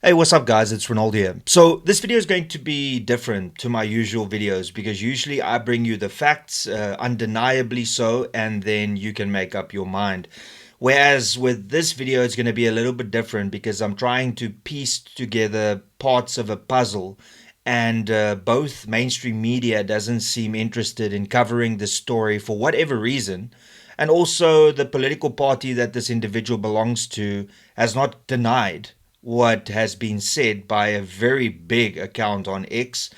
Hey, what's up guys? It's Renaldo here. So this video is going to be different to my usual videos because usually I bring you the facts, undeniably so, and then you can make up your mind. Whereas with this video, it's going to be a little bit different because I'm trying to piece together parts of a puzzle, and both mainstream media doesn't seem interested in covering this story for whatever reason. And also the political party that this individual belongs to has not denied what has been said by a very big account on X,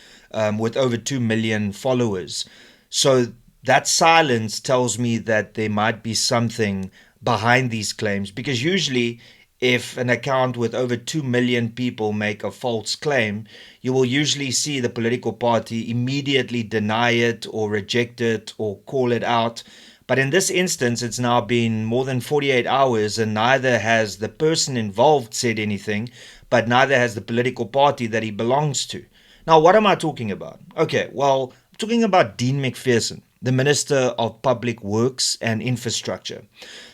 with over 2 million followers. So that silence tells me that there might be something behind these claims, because usually if an account with over 2 million people make a false claim, you will usually see the political party immediately deny it or reject it or call it out. But in this instance, it's now been more than 48 hours and neither has the person involved said anything, but neither has the political party that he belongs to. Now, what am I talking about? Okay, well, I'm talking about Dean Macpherson, the Minister of Public Works and Infrastructure.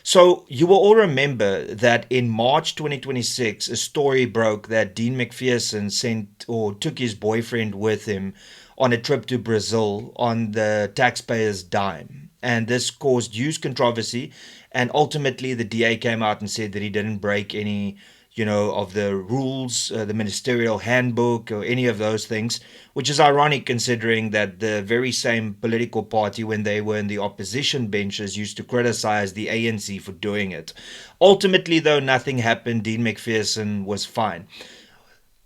So you will all remember that in March 2026, a story broke that Dean Macpherson sent or took his boyfriend with him on a trip to Brazil on the taxpayers' dime. And this caused huge controversy. And ultimately, the DA came out and said that he didn't break any, of the rules, the ministerial handbook, or any of those things, which is ironic considering that the very same political party, when they were in the opposition benches, used to criticize the ANC for doing it. Ultimately, though, nothing happened. Dean Macpherson was fine.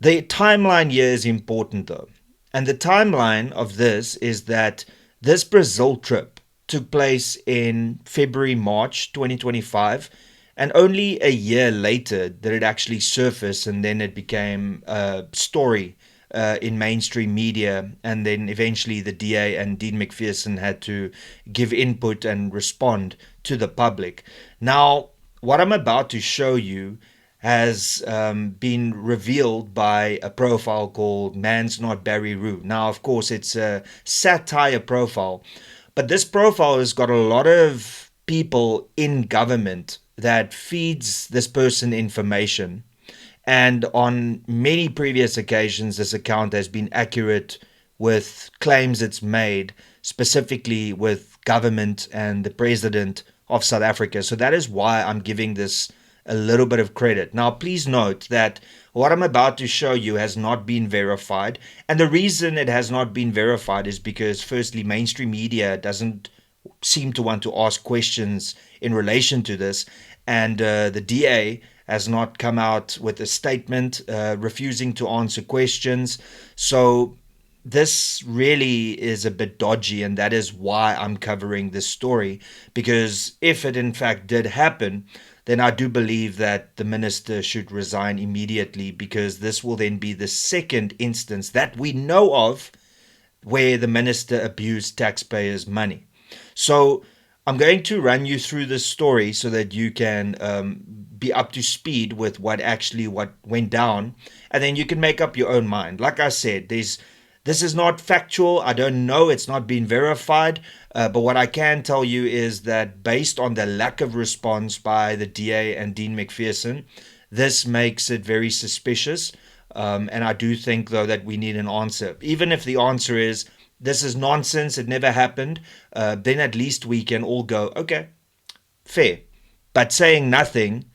The timeline here is important, though. And the timeline of this is that this Brazil trip took place in February, March 2025. And only a year later did it actually surface, and then it became a story in mainstream media. And then eventually the DA and Dean Macpherson had to give input and respond to the public. Now, what I'm about to show you has been revealed by a profile called Man's Not Barry Roo. Now, of course, it's a satire profile, but this profile has got a lot of people in government that feeds this person information. And on many previous occasions, this account has been accurate with claims it's made, specifically with government and the president of South Africa. So that is why I'm giving this a little bit of credit. Now, please note that what I'm about to show you has not been verified. And the reason it has not been verified is because, firstly, mainstream media doesn't seem to want to ask questions in relation to this. And the DA has not come out with a statement refusing to answer questions. So this really is a bit dodgy, and that is why I'm covering this story. Because if it in fact did happen, then I do believe that the minister should resign immediately, because this will then be the second instance that we know of where the minister abused taxpayers' money. So I'm going to run you through this story so that you can be up to speed with what went down, and then you can make up your own mind. Like I said, this is not factual. I don't know. It's not been verified. But what I can tell you is that based on the lack of response by the DA and Dean Macpherson, this makes it very suspicious. And I do think, though, that we need an answer. Even if the answer is, this is nonsense, it never happened, then at least we can all go, okay, fair. But saying nothing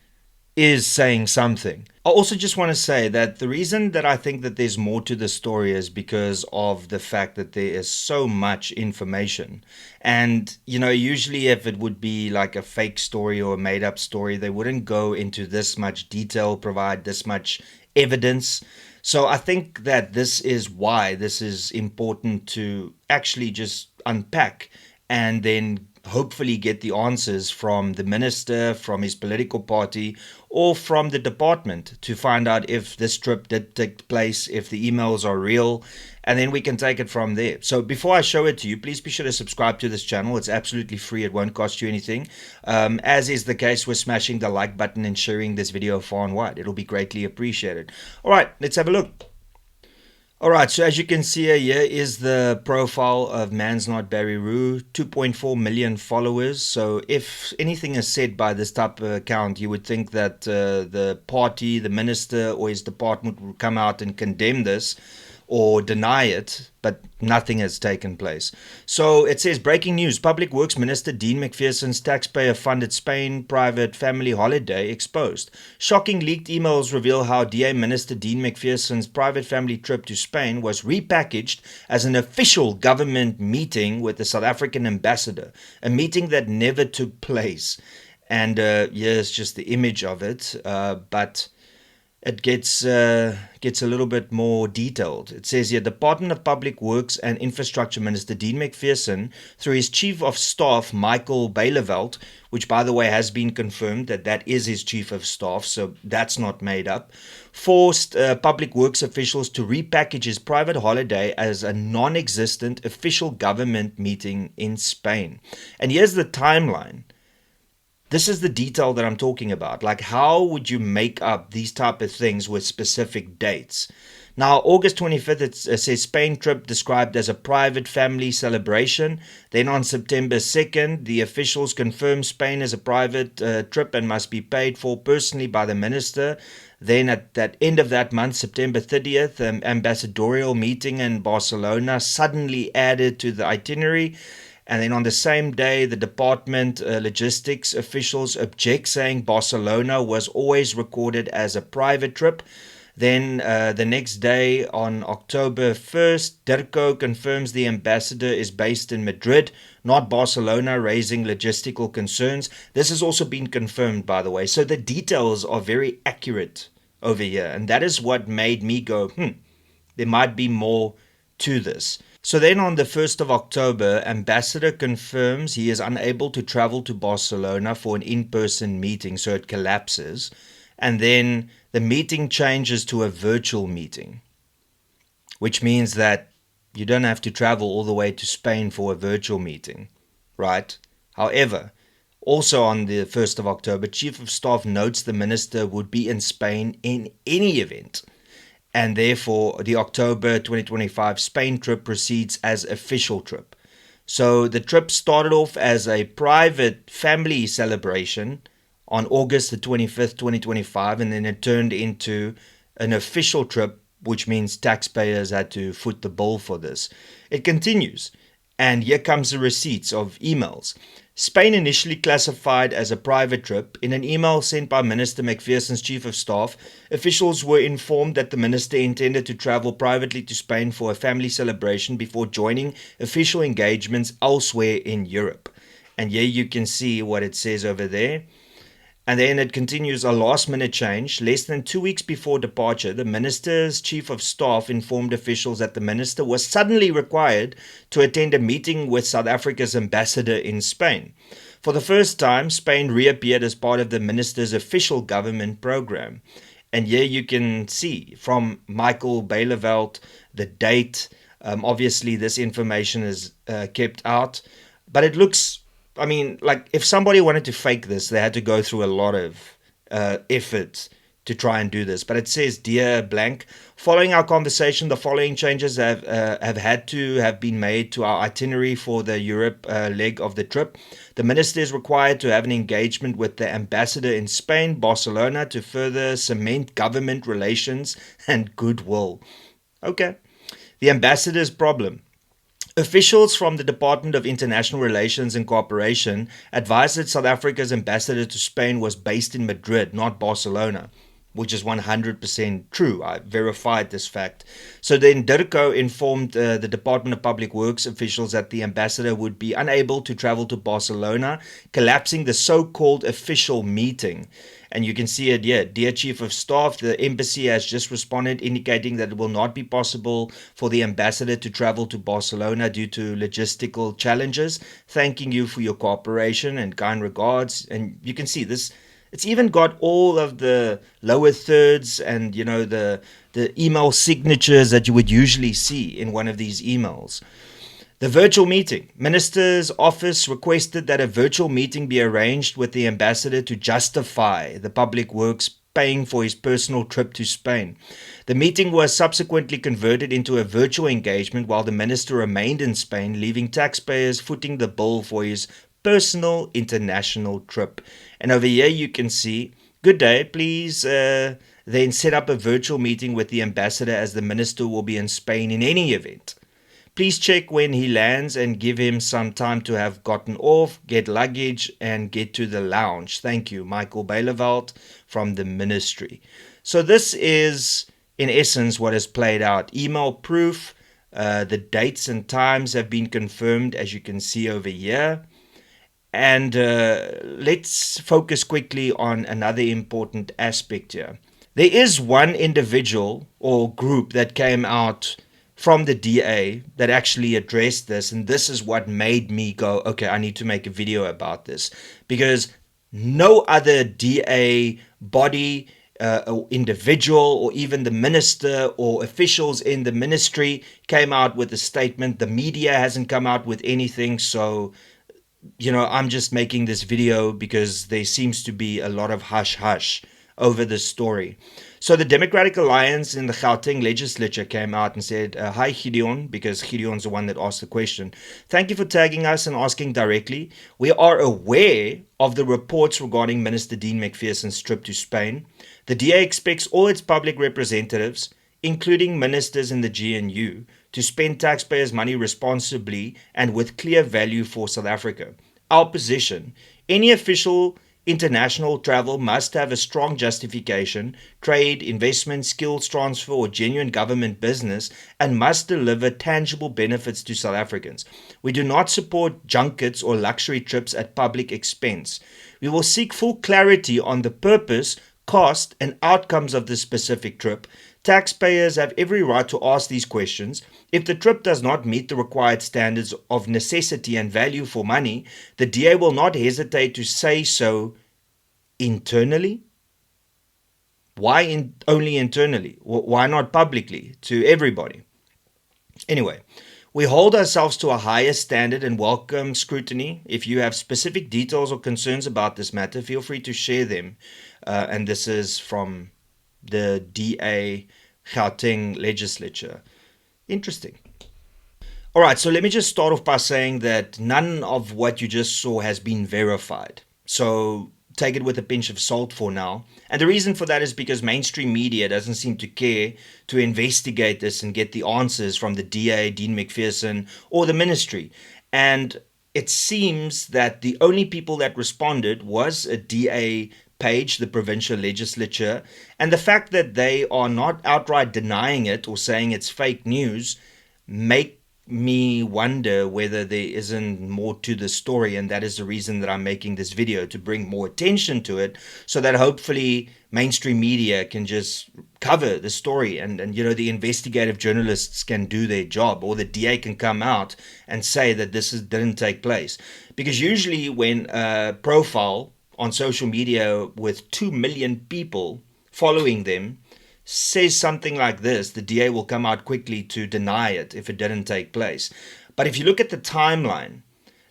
is saying something. I also just want to say that the reason that I think that there's more to the story is because of the fact that there is so much information. And, usually if it would be like a fake story or a made up story, they wouldn't go into this much detail, provide this much evidence. So I think that this is why this is important to actually just unpack and then hopefully get the answers from the minister, from his political party, or from the department to find out if this trip did take place, if the emails are real, and then we can take it from there. So before I show it to you, please be sure to subscribe to this channel. It's absolutely free. It won't cost you anything. As is the case with smashing the like button and sharing this video far and wide. It'll be greatly appreciated. All right, let's have a look. All right, so as you can see here is the profile of Man's Not Barry Roo, 2.4 million followers. So if anything is said by this type of account, you would think that the party, the minister, or his department would come out and condemn this or deny it, but nothing has taken place. So it says, breaking news, Public Works Minister Dean Macpherson's taxpayer-funded Spain private family holiday exposed. Shocking leaked emails reveal how DA Minister Dean Macpherson's private family trip to Spain was repackaged as an official government meeting with the South African ambassador, a meeting that never took place. And here's just the image of it, but it gets a little bit more detailed. It says here, Department of Public Works and Infrastructure Minister Dean Macpherson, through his Chief of Staff, Michael Beileveld, which by the way has been confirmed that is his Chief of Staff, so that's not made up, forced Public Works officials to repackage his private holiday as a non-existent official government meeting in Spain. And here's the timeline. This is the detail that I'm talking about. Like, how would you make up these type of things with specific dates? Now, August 25th, it says Spain trip described as a private family celebration. Then on September 2nd, the officials confirmed Spain as a private trip and must be paid for personally by the minister. Then at that end of that month, September 30th, ambassadorial meeting in Barcelona suddenly added to the itinerary. And then on the same day, the department logistics officials object, saying Barcelona was always recorded as a private trip. Then the next day, on October 1st, Dirco confirms the ambassador is based in Madrid, not Barcelona, raising logistical concerns. This has also been confirmed, by the way. So the details are very accurate over here. And that is what made me go, there might be more to this. So then on the 1st of October, Ambassador confirms he is unable to travel to Barcelona for an in-person meeting, so it collapses. And then the meeting changes to a virtual meeting, which means that you don't have to travel all the way to Spain for a virtual meeting, right? However, also on the 1st of October, Chief of Staff notes the minister would be in Spain in any event. And therefore, the October 2025 Spain trip proceeds as official trip. So the trip started off as a private family celebration on August the 25th, 2025, and then it turned into an official trip, which means taxpayers had to foot the bill for this. It continues, and here comes the receipts of emails. Spain initially classified as a private trip. In an email sent by Minister Macpherson's Chief of Staff, officials were informed that the minister intended to travel privately to Spain for a family celebration before joining official engagements elsewhere in Europe. And here you can see what it says over there. And then it continues, a last-minute change. Less than 2 weeks before departure, the minister's chief of staff informed officials that the minister was suddenly required to attend a meeting with South Africa's ambassador in Spain. For the first time, Spain reappeared as part of the minister's official government program. And here you can see from Michael Beileveld the date. Obviously, this information is kept out, but it looks, I mean, like if somebody wanted to fake this, they had to go through a lot of effort to try and do this. But it says, Dear Blank, following our conversation, the following changes have had to have been made to our itinerary for the Europe leg of the trip. The minister is required to have an engagement with the ambassador in Spain, Barcelona, to further cement government relations and goodwill. Okay. The ambassador's problem. Officials from the Department of International Relations and Cooperation advised that South Africa's ambassador to Spain was based in Madrid, not Barcelona, which is 100% true. I verified this fact. So then Dirco informed the Department of Public Works officials that the ambassador would be unable to travel to Barcelona, collapsing the so-called official meeting. And you can see it here. Dear Chief of Staff, the embassy has just responded indicating that it will not be possible for the ambassador to travel to Barcelona due to logistical challenges. Thanking you for your cooperation and kind regards. And you can see this. It's even got all of the lower thirds and, you know, the email signatures that you would usually see in one of these emails. The virtual meeting. Minister's office requested that a virtual meeting be arranged with the ambassador to justify the Public Works paying for his personal trip to Spain. The meeting was subsequently converted into a virtual engagement while the minister remained in Spain, leaving taxpayers footing the bill for his personal international trip. And over here you can see, good day, please then set up a virtual meeting with the ambassador as the minister will be in Spain in any event. Please check when he lands and give him some time to have gotten off, get luggage, and get to the lounge. Thank you, Michael Baileveld from the ministry. So this is, in essence, what has played out. Email proof, the dates and times have been confirmed, as you can see over here. And let's focus quickly on another important aspect here. There is one individual or group that came out from the DA that actually addressed this, and this is what made me go, okay, I need to make a video about this, because no other DA body, or individual, or even the minister or officials in the ministry came out with a statement. The media hasn't come out with anything, so I'm just making this video because there seems to be a lot of hush-hush over this story. So the Democratic Alliance in the Gauteng legislature came out and said, hi Gideon, because Gideon's the one that asked the question. Thank you for tagging us and asking directly. We are aware of the reports regarding Minister Dean Macpherson's trip to Spain. The DA expects all its public representatives, including ministers in the GNU, to spend taxpayers' money responsibly and with clear value for South Africa. Our position: any official international travel must have a strong justification, trade, investment, skills transfer, or genuine government business, and must deliver tangible benefits to South Africans. We do not support junkets or luxury trips at public expense. We will seek full clarity on the purpose, cost, and outcomes of this specific trip. Taxpayers have every right to ask these questions. If the trip does not meet the required standards of necessity and value for money, the DA will not hesitate to say so internally. Why only internally? Why not publicly to everybody? Anyway, we hold ourselves to a higher standard and welcome scrutiny. If you have specific details or concerns about this matter, feel free to share them. And this is from the DA Gauteng legislature. Interesting. All right, so let me just start off by saying that none of what you just saw has been verified. So take it with a pinch of salt for now. And the reason for that is because mainstream media doesn't seem to care to investigate this and get the answers from the DA, Dean Macpherson, or the ministry. And it seems that the only people that responded was a DA page, the provincial legislature, and the fact that they are not outright denying it or saying it's fake news make me wonder whether there isn't more to the story, and that is the reason that I'm making this video, to bring more attention to it so that hopefully mainstream media can just cover the story and the investigative journalists can do their job, or the DA can come out and say that didn't take place. Because usually when a profile on social media with 2 million people following them says something like this, the DA will come out quickly to deny it if it didn't take place. But if you look at the timeline,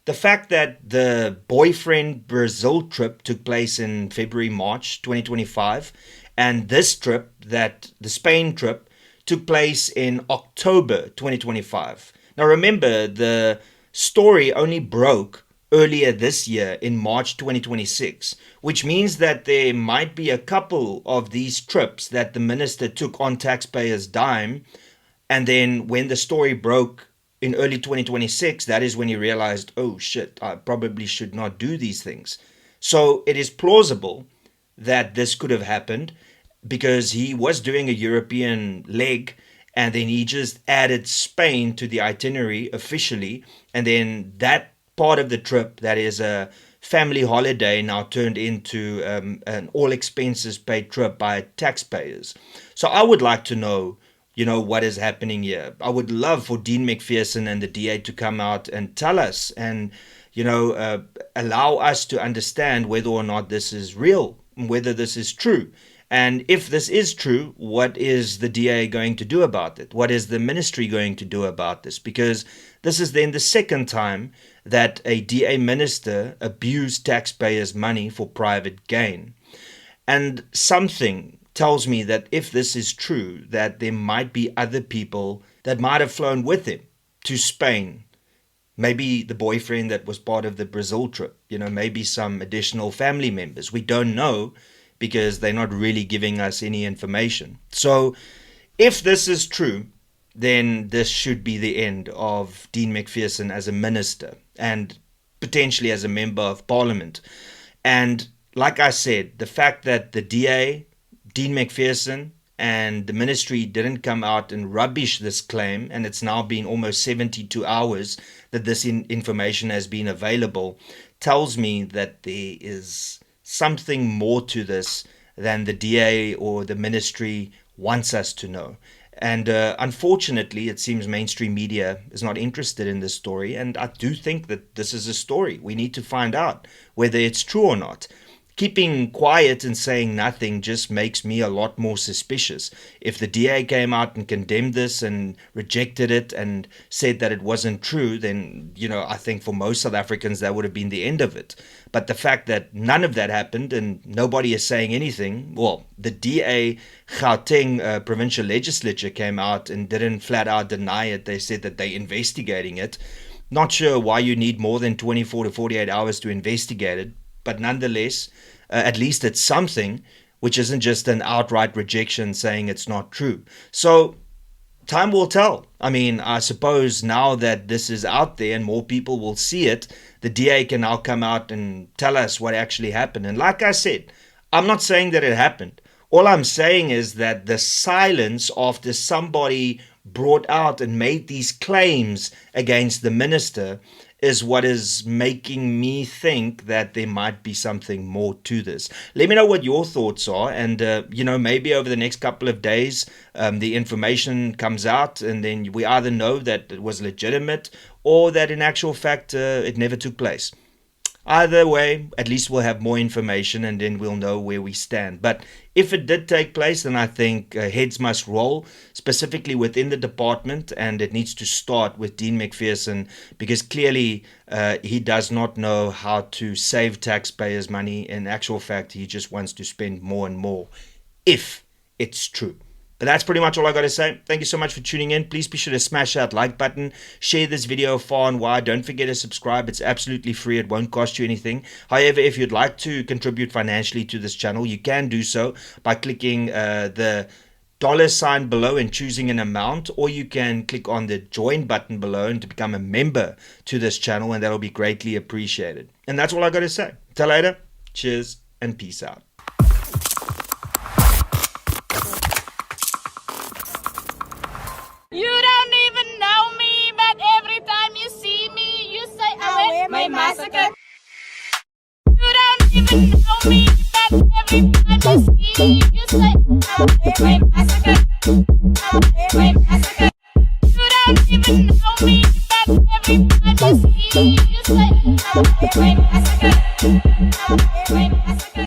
the fact that the boyfriend Brazil trip took place in February, March 2025, and this trip, that the Spain trip, took place in October 2025. Now remember, the story only broke earlier this year in March 2026, which means that there might be a couple of these trips that the minister took on taxpayers' dime, and then when the story broke in early 2026, that is when he realized, oh shit, I probably should not do these things. So it is plausible that this could have happened because he was doing a European leg, and then he just added Spain to the itinerary officially, and then that part of the trip that is a family holiday now turned into an all expenses paid trip by taxpayers. So I would like to know, what is happening here. I would love for Dean Macpherson and the DA to come out and tell us and, allow us to understand whether or not this is real, whether this is true. And if this is true, what is the DA going to do about it? What is the ministry going to do about this? Because this is then the second time that a DA minister abused taxpayers' money for private gain. And something tells me that if this is true, that there might be other people that might have flown with him to Spain. Maybe the boyfriend that was part of the Brazil trip, maybe some additional family members. We don't know because they're not really giving us any information. So if this is true, then this should be the end of Dean Macpherson as a minister and potentially as a member of parliament. And like I said, the fact that the DA, Dean Macpherson, and the ministry didn't come out and rubbish this claim, and it's now been almost 72 hours that this information has been available, tells me that there is something more to this than the DA or the ministry wants us to know. And unfortunately, it seems mainstream media is not interested in this story. And I do think that this is a story. We need to find out whether it's true or not. Keeping quiet and saying nothing just makes me a lot more suspicious. If the DA came out and condemned this and rejected it and said that it wasn't true, then, I think for most South Africans, that would have been the end of it. But the fact that none of that happened and nobody is saying anything, well, the DA Gauteng provincial legislature came out and didn't flat out deny it. They said that they're investigating it. Not sure why you need more than 24 to 48 hours to investigate it. But nonetheless, at least it's something, which isn't just an outright rejection saying it's not true. So time will tell. I suppose now that this is out there and more people will see it, the DA can now come out and tell us what actually happened. And like I said, I'm not saying that it happened. All I'm saying is that the silence after somebody brought out and made these claims against the minister is what is making me think that there might be something more to this. Let me know what your thoughts are, and maybe over the next couple of days the information comes out and then we either know that it was legitimate or that in actual fact it never took place. Either way, at least we'll have more information and then we'll know where we stand. But if it did take place, then I think heads must roll, specifically within the department, and it needs to start with Dean Macpherson because clearly he does not know how to save taxpayers' money. In actual fact, he just wants to spend more and more, if it's true. But that's pretty much all I got to say. Thank you so much for tuning in. Please be sure to smash that like button. Share this video far and wide. Don't forget to subscribe. It's absolutely free. It won't cost you anything. However, if you'd like to contribute financially to this channel, you can do so by clicking the $ below and choosing an amount, or you can click on the join button below and to become a member to this channel, and that'll be greatly appreciated. And that's all I got to say. Till later. Cheers and peace out. You don't even know me, but every time you see me, you say, I wear my massacre. You don't even know me, but every time you see me, you say, I wear my massacre. I wear my massacre. You don't even know me, but every time you see me, you say, I wear my massacre. I wear my massacre.